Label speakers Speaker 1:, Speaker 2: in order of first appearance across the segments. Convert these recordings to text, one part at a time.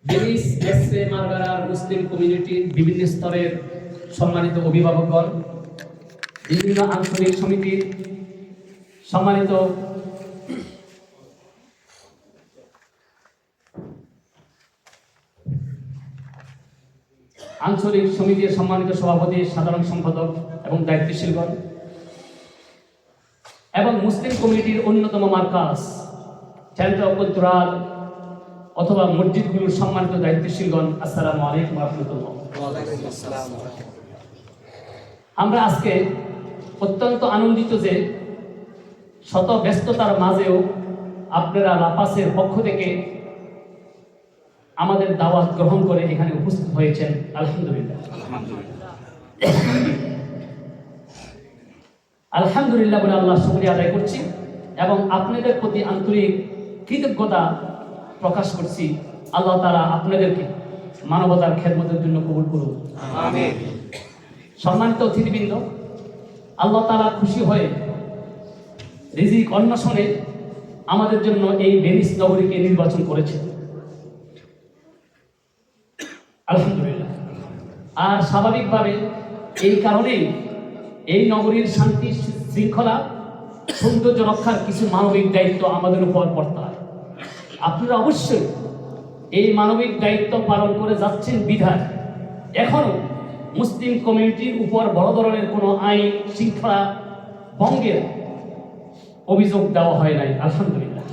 Speaker 1: Venice SA মার্গারার মুসলিম কমিউনিটির বিভিন্ন স্তরের সম্মানিত অভিভাবকগণ, বিভিন্ন আঞ্চলিক সমিতির সম্মানিত আঞ্চলিক সমিতির সম্মানিত সভাপতি, সাধারণ সম্পাদক এবং দায়িত্বশীলগণ এবং মুসলিম কমিউনিটির অন্যতম মার্কাজ চ্যারিটেবল কালচারাল অথবা মসজিদগুলোর সম্মানিত দায়িত্বশীলগণ, আসসালামু আলাইকুম ওয়া রাহমাতুল্লাহ। আমরা আজকে অত্যন্ত আনন্দিত যে শত ব্যস্ততার মাঝেও আপনারা লাপাসের পক্ষ থেকে আমাদের দাওয়াত গ্রহণ করে এখানে উপস্থিত হয়েছেন। আলহামদুলিল্লাহ আলহামদুলিল্লাহ বলে আল্লাহ শুকরিয়া আদায় করছি এবং আপনাদের প্রতি আন্তরিক কৃতজ্ঞতা প্রকাশ করছি। আল্লাহ তাআলা আপনাদেরকে মানবতার খেদমতের জন্য কবুল করুন, আমিন। সম্মানিত অতিথিবৃন্দ, আল্লাহ তাআলা খুশি হয়ে রিজিক অন্বেষণে আমাদের জন্য এই ভেনিস নগরীকে নির্বাচন করেছে, আলহামদুলিল্লাহ। আর স্বাভাবিকভাবে এই কারণেই এই নগরীর শান্তি শৃঙ্খলা সৌন্দর্য রক্ষার কিছু মানবিক দায়িত্ব আমাদের উপর পড়তে হয়। আপনারা অবশ্যই এই মানবিক দায়িত্ব পালন করে যাচ্ছেন বিধায় এখনো মুসলিম কমিউনিটির উপর বড় ধরনের কোনো আইন শৃঙ্খলা ভঙ্গের অভিযোগ দেওয়া হয় নাই, আলহামদুলিল্লাহ।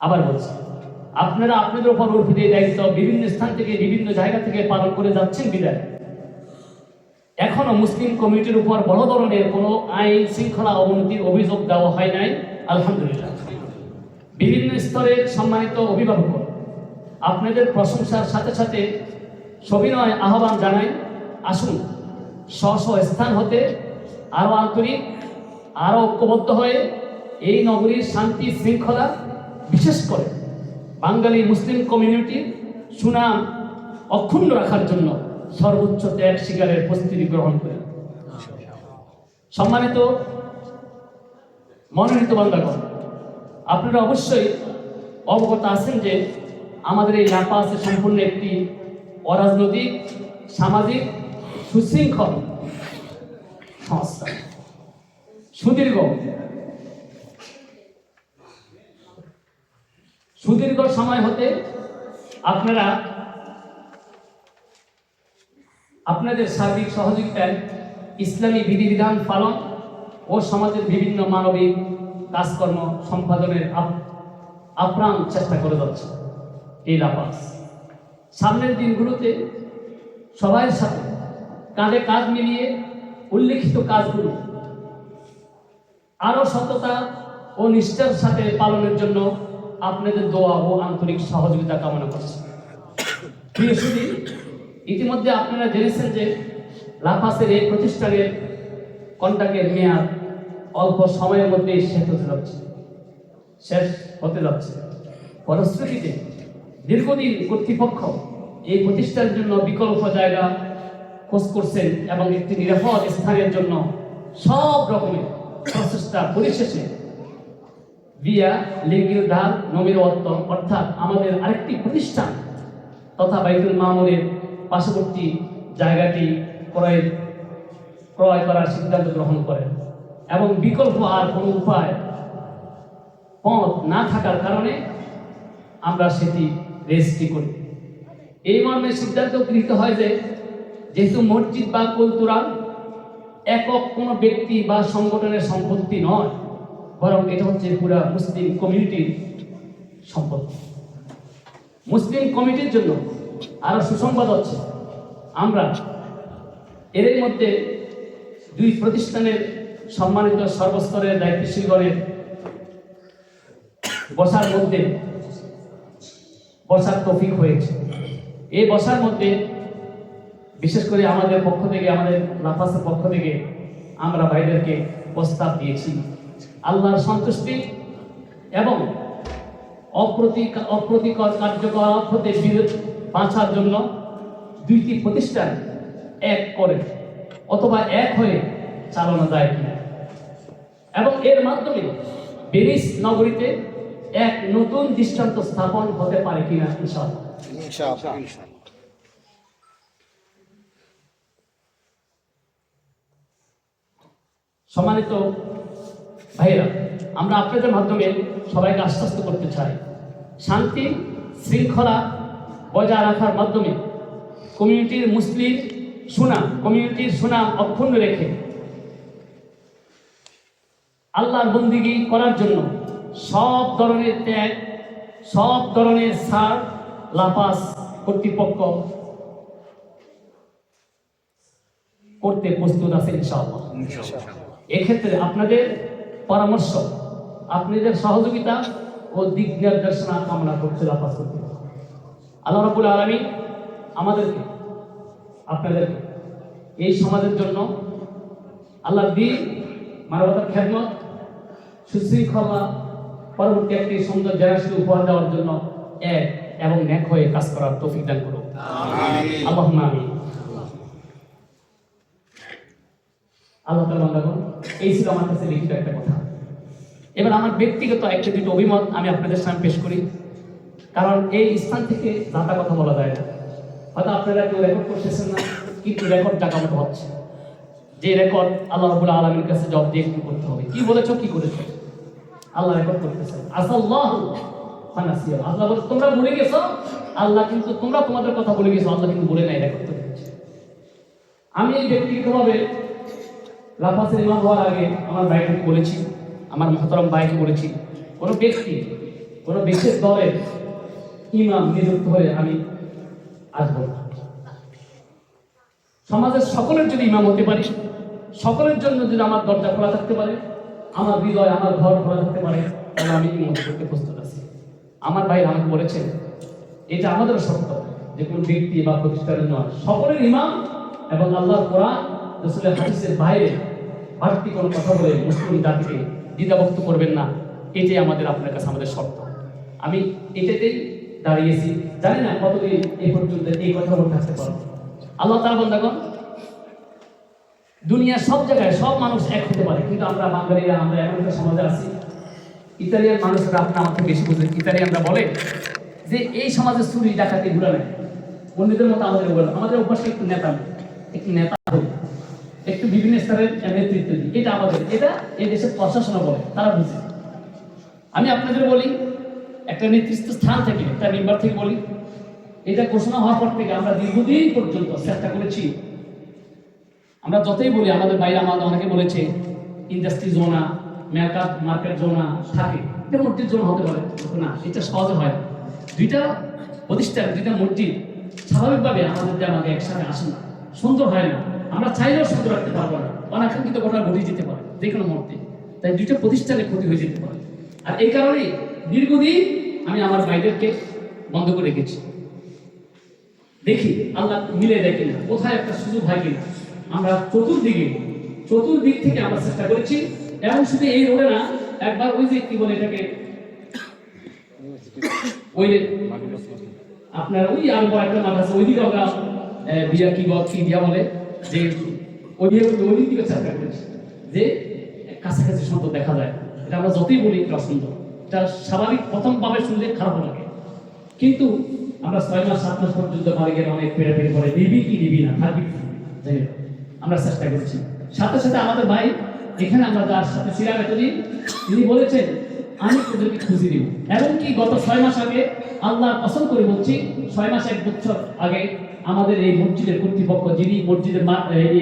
Speaker 1: আবার বলছি, আপনারা আপনাদের উপর অর্পিত এই দায়িত্ব বিভিন্ন স্থান থেকে বিভিন্ন জায়গা থেকে পালন করে যাচ্ছেন বিধায় এখনো মুসলিম কমিউনিটির উপর বড় ধরনের কোনো আইন শৃঙ্খলা অবনতির অভিযোগ দেওয়া হয় নাই, আলহামদুলিল্লাহ। বিভিন্ন স্তরের সম্মানিত অভিভাবক, আপনাদের প্রশংসার সাথে সাথে সবিনয় আহ্বান জানাই, আসুন স্ব স্থান হতে আরো আন্তরিক, আরো ঐক্যবদ্ধ হয়ে এই নগরীর শান্তি শৃঙ্খলা, বিশেষ করে বাঙালি মুসলিম কমিউনিটির সুনাম অক্ষুণ্ণ রাখার জন্য সর্বোচ্চ ত্যাগ স্বীকারের প্রস্তুতি গ্রহণ করেন। সম্মানিত মনোনীত বান্দাগণ, আপনারা অবশ্যই অবগত আছেন যে আমাদের এই লাপাস সম্পূর্ণ একটি অরাজনৈতিক, সামাজিক, সুশৃঙ্খল সংস্থা। সুদীর্ঘ সময় হতে আপনারা আপনাদের সার্বিক সহযোগিতায় ইসলামী বিধিবিধান পালন ও সমাজের বিভিন্ন মানবিক কাজকর্ম সম্পাদনের আপ্রাণ চেষ্টা করে যাচ্ছে এই লাপাস। সামনের দিনগুলোতে সবার সাথে কাঁধে কাঁধ মিলিয়ে উল্লেখিত কাজগুলো আরো সততা ও নিষ্ঠার সাথে পালনের জন্য আপনাদের দোয়া ও আন্তরিক সহযোগিতা কামনা করছি। প্রিয় সুধী, ইতিমধ্যে আপনারা জেনেছেন যে লাপাসের এই প্রতিষ্ঠানের কন্ট্রাক্টের মেয়াদ অল্প সময়ের মধ্যেই শেষ হতে যাচ্ছে। ফলশ্রুতিতে দীর্ঘদিন কর্তৃপক্ষ এই প্রতিষ্ঠানের জন্য বিকল্প জায়গা খোঁজ করছেন এবং একটি নিরাপদ স্থানের জন্য সব রকমের প্রচেষ্টা পরিশেষে বিয়া লিঙ্গিল ধার নমিরওয়াত্ত অর্থাৎ আমাদের আরেকটি প্রতিষ্ঠান তথা বাইতুল মামুরের পার্শ্ববর্তী জায়গাটি ক্রয় করার সিদ্ধান্ত গ্রহণ করেন এবং বিকল্প আর কোনো পথ না থাকার কারণে আমরা সেটি রেজিস্ট্রি করি। এই মর্মে সিদ্ধান্ত গৃহীত হয় যে যেহেতু মসজিদ বা কালচারাল একক কোনো ব্যক্তি বা সংগঠনের সম্পত্তি নয়, বরং এটা হচ্ছে পুরা মুসলিম কমিউনিটির সম্পত্তি। মুসলিম কমিটির জন্য আরো সুসংবাদ হচ্ছে, আমরা এর মধ্যে দুই প্রতিষ্ঠানের সম্মানিত সর্বস্তরের দায়িত্বশীলগণের বসার তৌফিক হয়েছে। এই বসার মধ্যে বিশেষ করে আমাদের পক্ষ থেকে, আমাদের লাপাসের পক্ষ থেকে আমরা ভাইদেরকে প্রস্তাব দিয়েছি আল্লাহর সন্তুষ্টি এবং অপ্রীতিকর কার্যকলাপ হতে বাঁচার জন্য দুইটি প্রতিষ্ঠান এক করে অথবা এক হয়ে চালানো যায় কিনা এবং এর মাধ্যমে ভেনিস নগরীতে এক নতুন দৃষ্টান্ত স্থাপন হতে পারে কিনা ইনশাআল্লাহ। সম্মানিত ভাইরা, আমরা আপনাদের মাধ্যমে সবাইকে আশ্বস্ত করতে চাই, শান্তি শৃঙ্খলা বজায় রাখার মাধ্যমে কমিউনিটির সুনাম অক্ষুণ্ণ রেখে আল্লাহর বন্দিগি করার জন্য সব ধরনের ত্যাগ, সব ধরনের ছাড় লাপাস কর্তৃপক্ষ করতে প্রস্তুত আছে ইনশাআল্লাহ। এক্ষেত্রে আপনাদের পরামর্শ, আপনাদের সহযোগিতা ও দিক নির্দেশনা কামনা করছে লাপাস কর্তৃপক্ষ। আল্লাহ রাব্বুল আলামিন আমাদেরকে, আপনাদেরকে এই সমাজের জন্য আল্লাহর দ্বীন, মানবতার খেদমত, সুশৃঙ্খলা পরবর্তী একটি সুন্দর জেনারেশন উপহার দেওয়ার জন্য এক এবং নেক হয়ে কাজ করার তৌফিক দান করুন, আল্লাহুম্মা আমিন। আল্লাহ তাআলা বান্দাগণ, এই ছিল আমার কাছে লিখিত একটা কথা। এবার আমার ব্যক্তিগত একটা দুটো অভিমত আমি আপনাদের সামনে পেশ করি, কারণ এই স্থান থেকে যাতা কথা বলা যায় না। হয়তো আপনারা কেউ রেকর্ড করতেছেন না, কিন্তু রেকর্ড জায়গা মতো হচ্ছে, যে রেকর্ড আল্লাহ রাব্বুল আলামিনের কাছে জবাব দিয়ে একটু করতে হবে। কি বলেছো, কি করেছো, আল্লাহ রেকর্ড করতেছেন। আসাল্লাহু ফানাসিয়া, আল্লাহ বলে তোমরা ভুলে গেছো, আল্লাহ কিন্তু তোমরা তোমাদের কথা বলে গেছো, আল্লাহ কিন্তু বলে নাই, রেকর্ড করে দিয়েছে। আমি ব্যক্তিগতভাবে লাফাসের ইমাম হওয়ার আগে আমার ভাইকে বলেছি, আমার মহতরম ভাইকে বলেছি, কোনো ব্যক্তি কোনো বিশেষ দলের ইমাম নিযুক্ত হয়ে আমি আসবো না। সমাজের সকলের যদি ইমাম হতে পারি, সকলের জন্য যদি আমার দরজা খোলা থাকতে পারে, আমার হৃদয়, আমার ঘর খোলা থাকতে পারে, তাহলে আমি ইমাম করতে প্রস্তুত আছি। আমার ভাই আমাকে বলেছেন, এটা আমাদেরও সত্য যে কোনো ব্যক্তি বা প্রতিষ্ঠানের নয়, সকলের ইমাম এবং আল্লাহর কোরআন রাসূলের হাদিসের বাইরে বাড়তি কোনো কথা বলে মুসলিম জাতিকে দ্বিধাভক্ত করবেন না, এটাই আমাদের আপনার কাছে আমাদের শর্ত। আমি এটাতেই দাঁড়িয়েছি, জানি না কতদিন এই পর্যন্ত এই কথা বলে থাকতে পারবো। আল্লাহ তাআলা বান্দাগণ, দুনিয়ার সব জায়গায় সব মানুষ এক হতে পারে, কিন্তু আমরা বাঙালিরা, আমরা এমন একটা সমাজে আছি, ইতালিয়ান মানুষরা আপনার আমাকে বেশি বুঝে, ইতালিয়ানরা বলে যে এই সমাজে চুরি ডাকাতি ঘুরা নেয়, অন্যদের মতো আমাদের অভ্যাসটা একটু নেতা হোক, একটু বিভিন্ন স্তরের নেতৃত্ব দিই, এটা আমাদের, এটা এই দেশের প্রশাসন বলে, তারা বুঝে। আমি আপনাদের বলি, একটা নির্দিষ্ট স্থান থেকে, একটা মেম্বার থেকে বলি, এটা ঘোষণা হওয়ার পর থেকে আমরা দীর্ঘদিন পর্যন্ত চেষ্টা করেছি। আমরা যতই বলি, আমাদের বাইরে আমাদের অনেকে বলেছে ইন্ডাস্ট্রি জোনা, মেকআপ মার্কেট জোনা থাকে, এটা মসজিদ জোনা হতে পারে না, এটা সহজে হয় না। দুইটা প্রতিষ্ঠান, দুইটা মসজিদ স্বাভাবিকভাবে আমাদের একসাথে আসে না, সুন্দর হয় না, আমরা চাইলেও সুন্দর রাখতে পারবো না, অনাকাঙ্ক্ষিত ঘটনা ঘটে যেতে পারে যে কোনো মুহূর্তে, তাই দুইটা প্রতিষ্ঠানে ক্ষতি হয়ে যেতে পারে। আর এই কারণে দীর্ঘদিন আমি আমার ভাইদেরকে বন্ধ করে রেখেছি, দেখি আল্লাহ মিলে দেয় কিনা, কোথায় একটা সুযোগ হয় কিনা। আমরা চতুর্দিক থেকে আমরা চেষ্টা করেছি, এবং শুধু এই রোডে না, একবার ওই যে কি বলে এটাকে, ওই আপনার ওই আলবা একটা মাঠ আছে, ওইদিকে আমরা বিয়া কি দিয়া বলে যে ওই দিকে চেষ্টা করেছি, যে কাছাকাছি সুন্দর দেখা যায়। এটা আমরা যতই বলি এটা সুন্দর, এটা স্বাভাবিক প্রথমভাবে শুনলে খারাপ লাগে, কিন্তু আমরা 6 মাস 7 মাস পর্যন্ত মালিকের অনেক পেড়াপেড়ি করে নিবি কি নিবি না থাকবি, যাই হোক আমরা চেষ্টা করছি। সাথে সাথে আমাদের ভাই এখানে আমরা যার সাথে ছিলাম এতদিন, তিনি বলেছেন আমি তোদেরকে খুঁজে দিব, এমনকি গত 6 মাস আগে, আল্লাহ কসম করে বলছি, 6 মাস 1 বছর আগে আমাদের এই মসজিদের কর্তৃপক্ষ, যিনি মসজিদের এই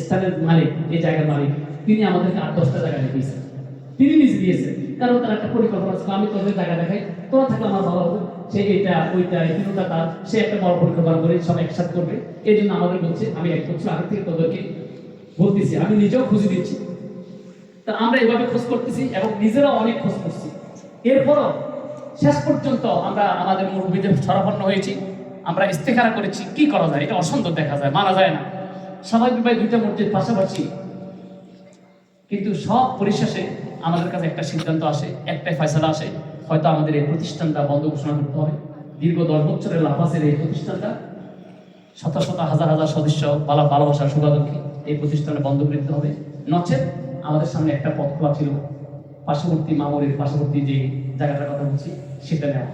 Speaker 1: স্থানের মালিক, এই জায়গার মালিক, তিনি আমাদেরকে 8-10টা জায়গা দেখিয়েছেন, তিনি নিজে দিয়েছেন, কারণ তার একটা পরিকল্পনা ছিল, আমি তোদের জায়গা দেখাই, তোরা থাকলে আমার ভালো হবে, সে এইটা ওইটা তিনটা তার, সে একটা বড় পরিকল্পনা করে সব একসাথে করবে। এই জন্য আমাদের বলছে আমি 1 বছর আগে থেকে তোদেরকে বলতেছি, আমি নিজেও খুঁজে দিচ্ছি। তা আমরা এভাবে খোঁজ করতেছি এবং নিজেরাও অনেক খোঁজ করছি। এরপরও শেষ পর্যন্ত আমরা আমাদের মুরব্বীদের শরণাপন্ন হয়েছি, আমরা ইস্তেখারা করেছি কি করা যায়, এটা অসুন্দর দেখা যায়, মানা যায় না। স্বাভাবিকভাবে 2টা মসজিদ পাশাপাশি, কিন্তু সব পরিশেষে আমাদের কাছে একটা সিদ্ধান্ত আসে, একটাই ফয়সালা আসে, হয়তো আমাদের এই প্রতিষ্ঠানটা বন্ধ ঘোষণা করতে হবে। দীর্ঘ 10 বছরের লাফাসের এই প্রতিষ্ঠানটা, শত শত হাজার হাজার সদস্য ভালোবাসার সুবাদকে এই প্রতিষ্ঠানে বন্ধ করে দিতে হবে। নচেত আমাদের সামনে একটা পথ খোলা ছিল, পার্শ্ববর্তী মামুরের পার্শ্ববর্তী যে জায়গাটার কথা বলছি সেটা নেওয়া।